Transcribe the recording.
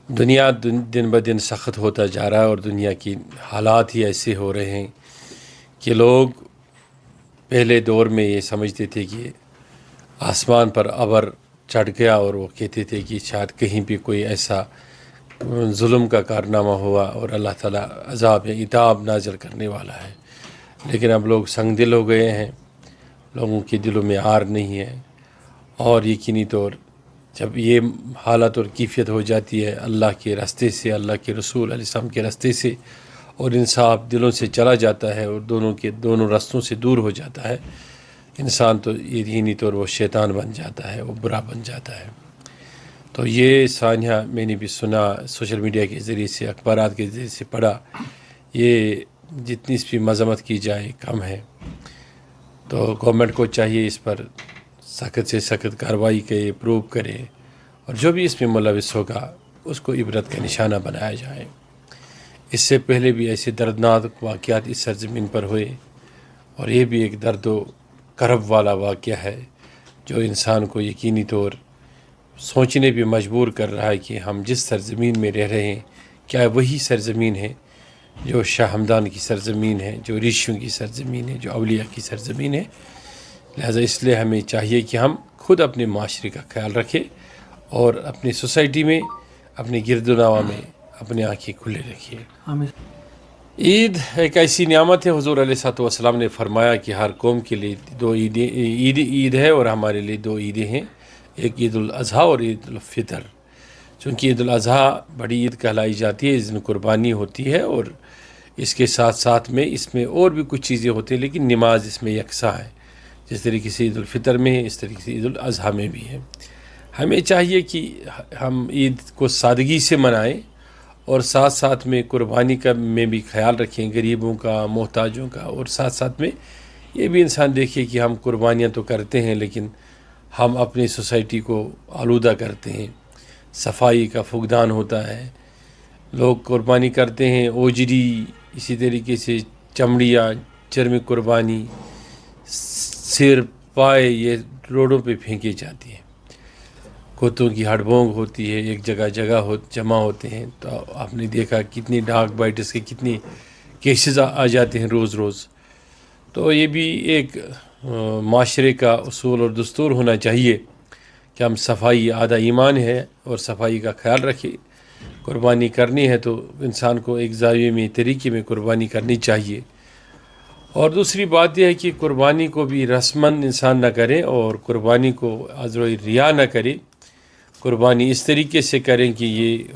دنیا دن بدن سخت ہوتا جا رہا ہے اور دنیا کی حالات ہی ایسے ہو رہے ہیں کہ لوگ پہلے دور میں یہ سمجھتے تھے کہ آسمان پر ابر چڑھ گیا اور وہ کہتے تھے کہ شاید کہیں بھی کوئی ایسا ظلم کا کارنامہ ہوا اور اللہ تعالیٰ عذاب یا عتاب نازل کرنے والا ہے، لیکن اب لوگ سنگ دل ہو گئے ہیں، لوگوں کے دلوں میں آر نہیں ہے، اور یقینی طور جب یہ حالت اور کیفیت ہو جاتی ہے اللہ کے راستے سے، اللہ کے رسول علیہ السلام کے راستے سے، اور انصاف دلوں سے چلا جاتا ہے اور دونوں راستوں سے دور ہو جاتا ہے، انسان تو یقینی طور وہ شیطان بن جاتا ہے، وہ برا بن جاتا ہے۔ تو یہ سانحہ میں نے بھی سنا، سوشل میڈیا کے ذریعے سے، اخبارات کے ذریعے سے پڑھا، یہ جتنی اس پہ مذمت کی جائے کم ہے۔ تو گورنمنٹ کو چاہیے اس پر سخت سے سخت کارروائی کرے، پروو کرے، اور جو بھی اس میں ملوث ہوگا اس کو عبرت کا نشانہ بنایا جائے۔ اس سے پہلے بھی ایسے دردناک واقعات اس سرزمین پر ہوئے، اور یہ بھی ایک درد و کرب والا واقعہ ہے جو انسان کو یقینی طور سوچنے پہ مجبور کر رہا ہے کہ ہم جس سرزمین میں رہ رہے ہیں کیا وہی سرزمین ہے جو شاہ ہمدان کی سرزمین ہے، جو ریشیوں کی سرزمین ہے، جو اولیاء کی سرزمین ہے۔ لہذا اس لیے ہمیں چاہیے کہ ہم خود اپنے معاشرے کا خیال رکھیں اور اپنی سوسائٹی میں، اپنے گرد و نواح میں اپنے آنکھیں کھلے رکھیے۔ عید ایک ایسی نعمت ہے، حضور علیہ السلام نے فرمایا کہ ہر قوم کے لیے دو عید ہے، اور ہمارے لیے دو عیدیں ہیں، ایک عید الاضحیٰ اور عید الفطر۔ چونکہ عید الاضحیٰ بڑی عید کہلائی جاتی ہے، اس دن قربانی ہوتی ہے، اور اس کے ساتھ ساتھ میں اس میں اور بھی کچھ چیزیں ہوتی ہیں، لیکن نماز اس میں یکساں ہے، جس طریقے سے عید الفطر میں ہے اس طریقے سے عید الاضحیٰ میں بھی ہے۔ ہمیں چاہیے کہ ہم عید کو سادگی سے منائیں، اور ساتھ ساتھ میں قربانی کا میں بھی خیال رکھیں، غریبوں کا، محتاجوں کا، اور ساتھ ساتھ میں یہ بھی انسان دیکھے کہ ہم قربانیاں تو کرتے ہیں لیکن ہم اپنی سوسائٹی کو آلودہ کرتے ہیں۔ صفائی کا فقدان ہوتا ہے، لوگ قربانی کرتے ہیں اوجری، اسی طریقے سے چمڑیاں، چرم قربانی، سر، پائے، یہ روڈوں پہ پھینکی جاتی ہیں، کتوں کی ہڑ بونگ ہوتی ہے، ایک جگہ جمع ہوتے ہیں۔ تو آپ نے دیکھا کتنی ڈاگ بائٹس کے کتنی کیسز آ جاتے ہیں روز روز۔ تو یہ بھی ایک معاشرے کا اصول اور دستور ہونا چاہیے کہ ہم صفائی آدھا ایمان ہے، اور صفائی کا خیال رکھیں۔ قربانی کرنی ہے تو انسان کو ایک زاویے میں، طریقے میں قربانی کرنی چاہیے۔ اور دوسری بات یہ ہے کہ قربانی کو بھی رسماً انسان نہ کرے، اور قربانی کو عذر و ریا نہ کرے، قربانی اس طریقے سے کریں کہ یہ